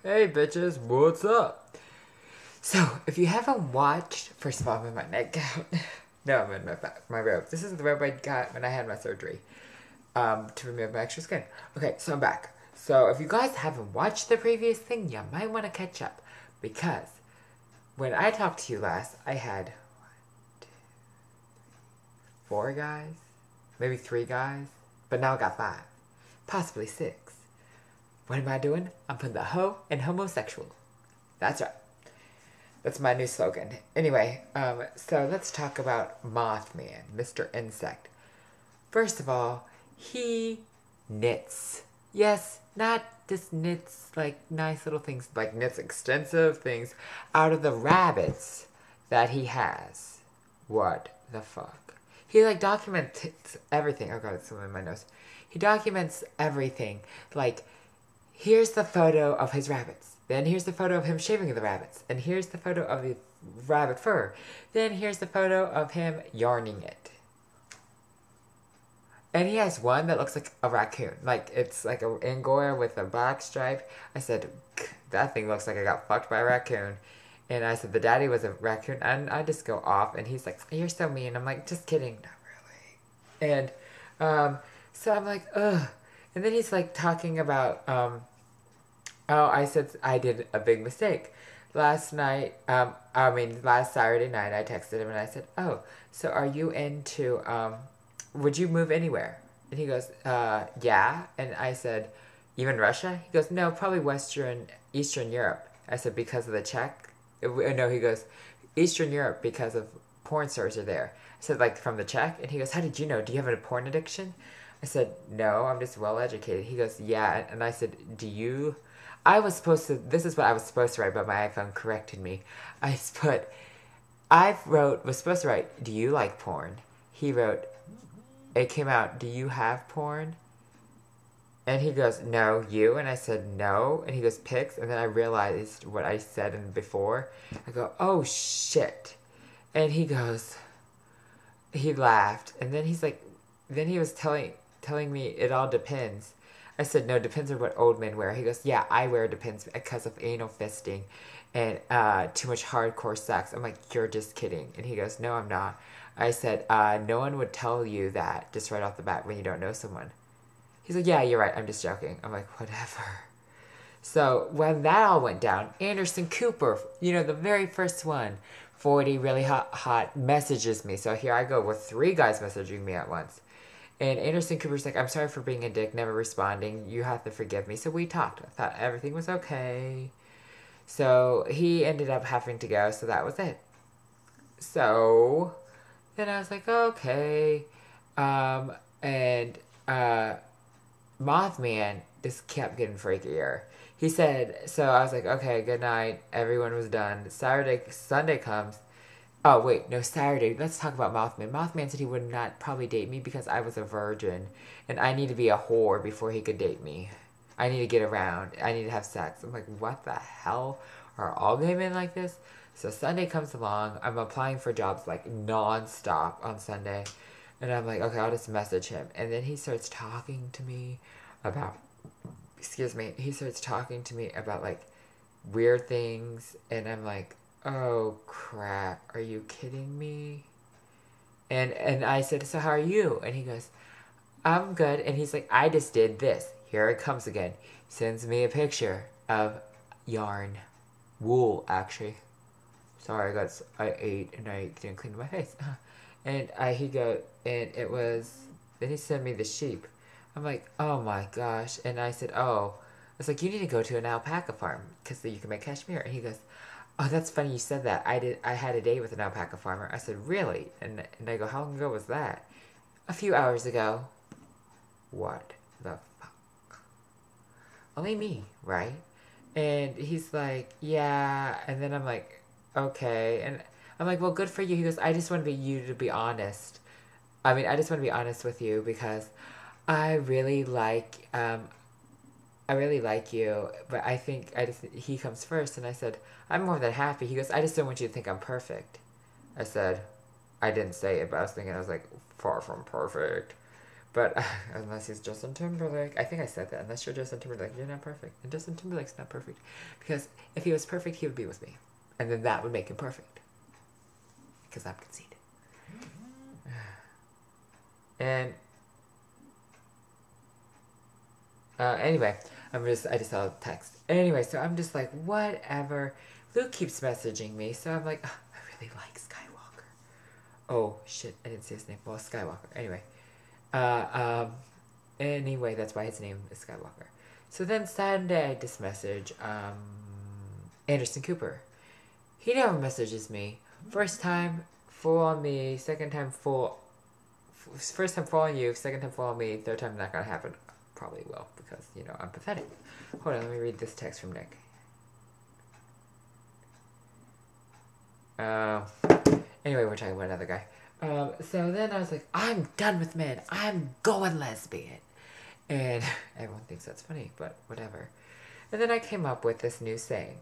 Hey bitches, what's up? So, if you haven't watched, first of all, I'm in my nightgown. No, I'm in my robe. This is the robe I got when I had my surgery to remove my extra skin. Okay, so I'm back. So, if you guys haven't watched the previous thing, you might want to catch up. Because when I talked to you last, I had four guys, maybe three guys, but now I got five, possibly six. What am I doing? I'm putting the hoe in homosexual. That's right. That's my new slogan. Anyway, so let's talk about Mothman, Mr. Insect. First of all, he knits. Yes, not just knits like nice little things, like knits extensive things out of the rabbits that he has. What the fuck? He like documents everything. Oh god, it's something in my nose. He documents everything. Like, here's the photo of his rabbits. Then here's the photo of him shaving the rabbits. And here's the photo of the rabbit fur. Then here's the photo of him yarning it. And he has one that looks like a raccoon. Like, it's like an Angora with a black stripe. I said, that thing looks like I got fucked by a raccoon. And I said, the daddy was a raccoon. And I just go off. And he's like, you're so mean. I'm like, just kidding. Not really. And so I'm like, ugh. And then he's like talking about, oh, I said I did a big mistake. Last night, last Saturday night, I texted him and I said, oh, so are you into, would you move anywhere? And he goes, yeah. And I said, even Russia? He goes, no, probably Eastern Europe. I said, because of the check? No, he goes, Eastern Europe because of porn stars are there. I said, like, from the Czech? And he goes, how did you know? Do you have a porn addiction? I said, no, I'm just well educated. He goes, yeah. And I said, do you? I was supposed to, this is what I was supposed to write, but my iPhone corrected me. Was supposed to write, do you like porn? He wrote, it came out, do you have porn? And he goes, no, you? And I said, no. And he goes, pics? And then I realized what I said in before. I go, oh shit. And he laughed. And then he's like, then he was telling me it all depends. I said, no, depends on what old men wear. He goes, yeah, I wear depends because of anal fisting and too much hardcore sex. I'm like, you're just kidding. And he goes, no, I'm not. I said, no one would tell you that just right off the bat when you don't know someone. He's like, yeah, you're right. I'm just joking. I'm like, whatever. So when that all went down, Anderson Cooper, the very first one, 40 really hot messages me. So here I go with three guys messaging me at once. And Anderson Cooper's like, I'm sorry for being a dick, never responding. You have to forgive me. So we talked. I thought everything was okay. So he ended up having to go, so that was it. So then I was like, okay. And Mothman just kept getting freakier. He said, so I was like, okay, good night. Everyone was done. Sunday comes. Oh, wait, no, Saturday. Let's talk about Mothman. Mothman said he would not probably date me because I was a virgin. And I need to be a whore before he could date me. I need to get around. I need to have sex. I'm like, what the hell? Are all gay men like this? So Sunday comes along. I'm applying for jobs like non-stop on Sunday. And I'm like, okay, I'll just message him. And then he starts talking to me about, he starts talking to me about like weird things. And I'm like, oh crap, are you kidding me? And I said, so how are you? And he goes, I'm good. And he's like, I just did this. Here it comes again. Sends me a picture of yarn. Wool, actually. Sorry, I ate and I didn't clean my face. And it was, then he sent me the sheep. I'm like, oh my gosh. And I said, oh. I was like, you need to go to an alpaca farm because you can make cashmere. And he goes, oh, that's funny you said that. I had a date with an alpaca farmer. I said, really? And I go, how long ago was that? A few hours ago. What the fuck? Only me, right? And he's like, yeah. And then I'm like, okay. And I'm like, well, good for you. He goes, I just want you to be honest. I just want to be honest with you because I really like, I really like you, but I think he comes first. And I said, I'm more than happy. He goes, I just don't want you to think I'm perfect. I said, I didn't say it, but I was like, far from perfect. But unless he's Justin Timberlake. I think I said that. Unless you're Justin Timberlake, you're not perfect. And Justin Timberlake's not perfect. Because if he was perfect, he would be with me. And then that would make him perfect. Because I'm conceited. And anyway, I just saw a text. Anyway, so I'm just like, whatever. Luke keeps messaging me, so I'm like, oh, I really like Skywalker. Oh, shit, I didn't say his name. Well, Skywalker. Anyway, that's why his name is Skywalker. So then Sunday I just message, Anderson Cooper. He never messages me. First time, full on me. Second time, first time full on you. Second time full on me. Third time, not gonna happen. Probably will, because, you know, I'm pathetic. Hold on, let me read this text from Nick. Anyway, we're talking about another guy. So then I was like, I'm done with men. I'm going lesbian. And everyone thinks that's funny, but whatever. And then I came up with this new saying.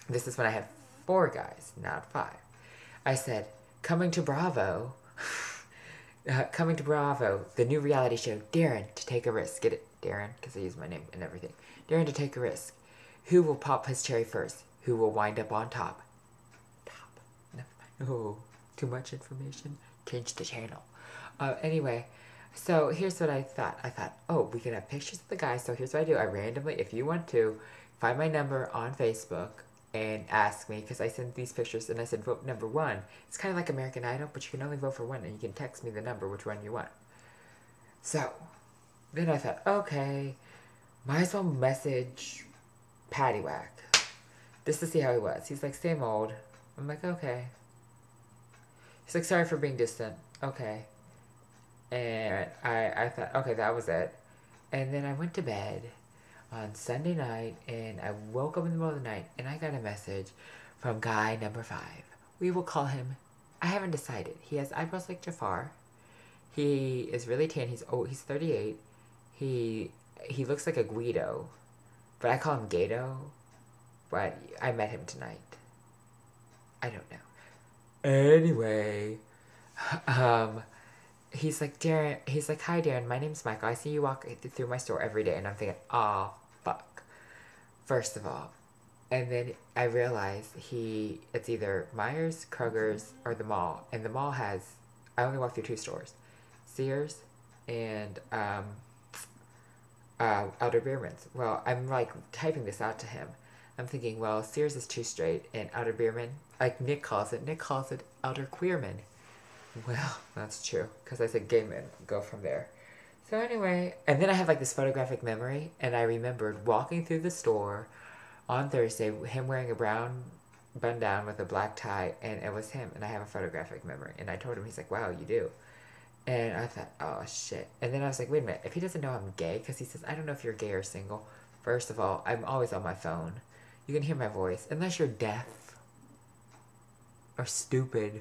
This is when I had 4 guys, not 5. I said, coming to Bravo, the new reality show, Darren to take a risk. Get it? Darren, because I use my name and everything. Darren to take a risk. Who will pop his cherry first? Who will wind up on top? Never mind. Oh, too much information. Change the channel. Anyway, so here's what I thought. I thought, oh, we could have pictures of the guys. So here's what I do. I randomly, if you want to, find my number on Facebook and ask me, because I send these pictures and I said vote number 1. It's kind of like American Idol, but you can only vote for 1 and you can text me the number, which one you want. So then I thought, okay, might as well message Paddywhack just to see how he was. He's like, same old. I'm like, okay. He's like, sorry for being distant. Okay. And I thought, okay, that was it. And then I went to bed on Sunday night, and I woke up in the middle of the night, and I got a message from guy number 5. We will call him, I haven't decided. He has eyebrows like Jafar. He is really tan. He's 38. He looks like a Guido, but I call him Gato. But I met him tonight. I don't know. Anyway, he's like, Darren, he's like, hi Darren, my name's Michael. I see you walk through my store every day. And I'm thinking, oh, fuck. First of all. And then I realize it's either Myers, Kroger's, or the mall. And the mall I only walk through 2 stores. Sears and, Outer Beerman's. Well, I'm like typing this out to him. I'm thinking, well, Sears is 2 straight, and Outer Beerman, like Nick calls it Outer Queerman. Well, that's true, because I said gay men, go from there. So anyway, and then I have like this photographic memory, and I remembered walking through the store on Thursday, him wearing a brown button-down with a black tie, and it was him, and I have a photographic memory. And I told him, he's like, wow, you do. And I thought, oh, shit. And then I was like, wait a minute, if he doesn't know I'm gay, because he says, I don't know if you're gay or single. First of all, I'm always on my phone. You can hear my voice. Unless you're deaf or stupid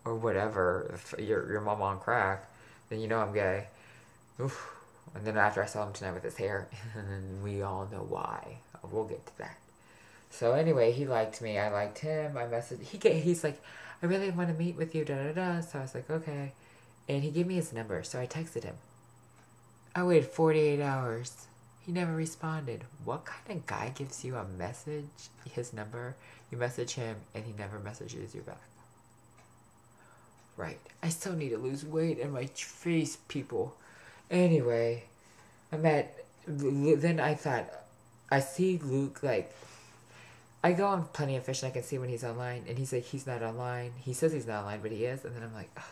or whatever, if your mom on crack, then you know I'm gay. Oof. And then after I saw him tonight with his hair, we all know why. We'll get to that. So anyway, he liked me. I liked him. I messaged. He's like, I really want to meet with you, da-da-da. So I was like, okay. And he gave me his number, so I texted him. I waited 48 hours. He never responded. What kind of guy gives you a message, his number, you message him, and he never messages you back? Right. I still need to lose weight in my face, people. Anyway, then I thought, I see Luke, like, I go on Plenty of Fish and I can see when he's online, and he's like, he's not online. He says he's not online, but he is, and then I'm like, ugh,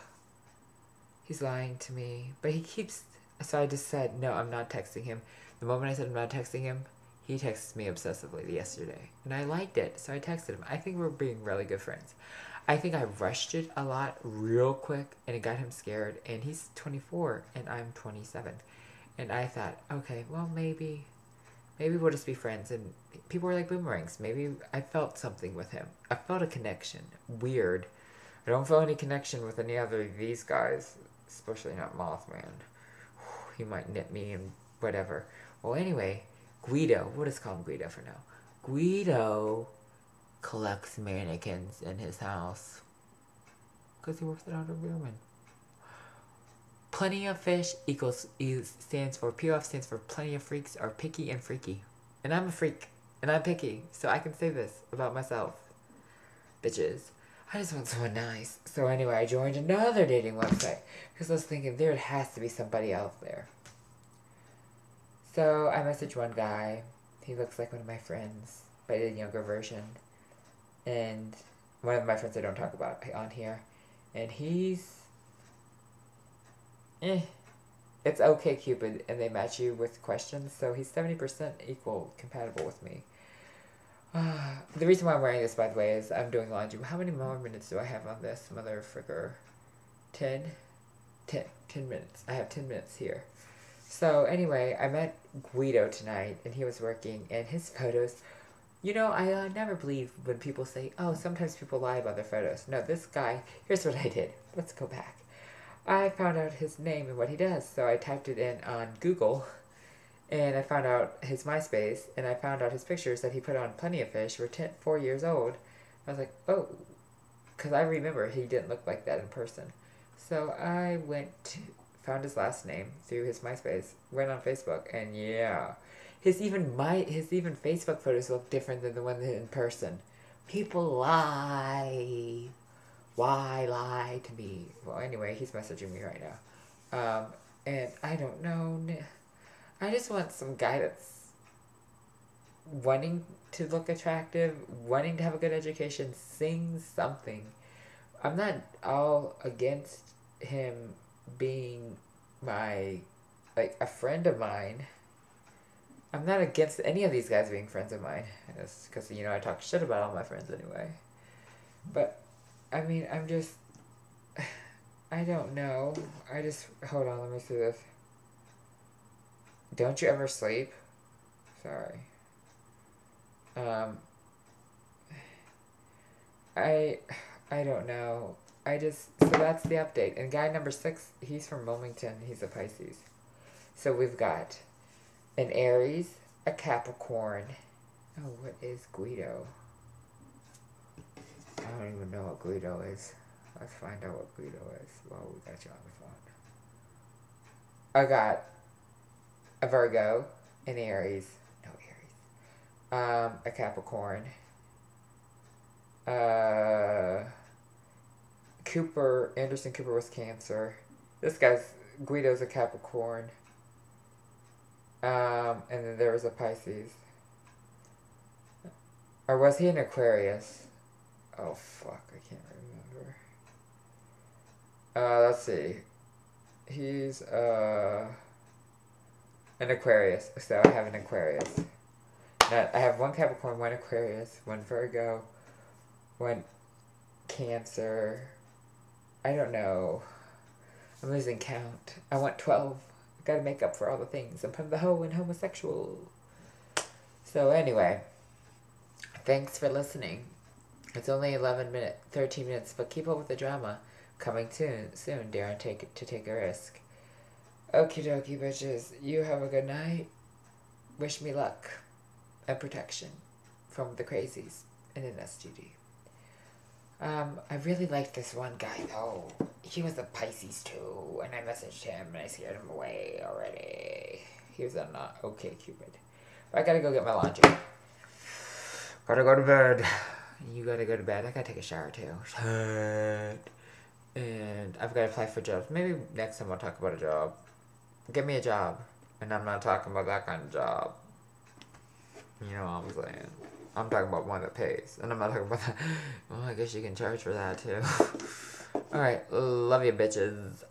he's lying to me. But he keeps, so I just said, no, I'm not texting him. The moment I said I'm not texting him, he texts me obsessively yesterday. And I liked it, so I texted him. I think we're being really good friends. I think I rushed it a lot real quick, and it got him scared. And he's 24, and I'm 27. And I thought, okay, well, maybe we'll just be friends. And people were like boomerangs. Maybe I felt something with him. I felt a connection. Weird. I don't feel any connection with any other of these guys, especially not Mothman. He might nip me and whatever. Well, anyway, Guido. We'll just call him Guido for now. Guido collects mannequins in his house because he works at Outer Beerman. Plenty of fish stands for POF stands for plenty of freaks are picky and freaky. And I'm a freak. And I'm picky. So I can say this about myself. Bitches. I just want someone nice. So anyway, I joined another dating website. Because I was thinking there has to be somebody else there. So I messaged one guy. He looks like one of my friends. But a younger version. And one of my friends I don't talk about on here. And he's... It's okay, Cupid, and they match you with questions, so he's 70% equal compatible with me. The reason why I'm wearing this, by the way, is I'm doing laundry. How many more minutes do I have on this, mother fricker? 10 minutes. I have 10 minutes here. So, anyway, I met Guido tonight, and he was working, and his photos... You know, I never believe when people say, oh, sometimes people lie about their photos. No, this guy... Here's what I did. Let's go back. I found out his name and what he does, so I typed it in on Google, and I found out his MySpace, and I found out his pictures that he put on Plenty of Fish were 4 years old. I was like, oh, because I remember he didn't look like that in person. So I found his last name through his MySpace, went on Facebook, and yeah, his even Facebook photos look different than the one in person. People lie. Why lie to me? Well, anyway, he's messaging me right now. And I don't know. I just want some guy that's wanting to look attractive, wanting to have a good education, sing something. I'm not all against him being a friend of mine. I'm not against any of these guys being friends of mine. Because, I talk shit about all my friends anyway. But... I mean, I don't know. Hold on, let me see this. Don't you ever sleep? Sorry. I don't know. So that's the update. And guy number 6, he's from Wilmington. He's a Pisces. So we've got an Aries, a Capricorn. Oh, what is Guido? I don't even know what Guido is. Let's find out what Guido is while we got you on the phone. I got a Virgo, an Aries. No Aries. A Capricorn. Anderson Cooper was Cancer. Guido's a Capricorn. And then there was a Pisces. Or was he an Aquarius? Oh, fuck, I can't remember. Let's see. He's, an Aquarius. So I have an Aquarius. Now, I have one Capricorn, one Aquarius, one Virgo, one Cancer. I don't know. I'm losing count. I want 12. I gotta make up for all the things. I'm from the hoe and homosexual. So anyway, thanks for listening. It's only 13 minutes, but keep up with the drama. Coming soon, daring to take a risk. Okie dokie, bitches. You have a good night. Wish me luck and protection from the crazies in an STD. I really liked this one guy, though. He was a Pisces, too, and I messaged him, and I scared him away already. He was not okay, Cupid. But I gotta go get my laundry. Gotta go to bed. You gotta go to bed. I gotta take a shower too. And I've gotta apply for jobs. Maybe next time I'll talk about a job. Get me a job. And I'm not talking about that kind of job. You know what I'm saying? I'm talking about one that pays. And I'm not talking about that. Well, I guess you can charge for that too. Alright, love you bitches.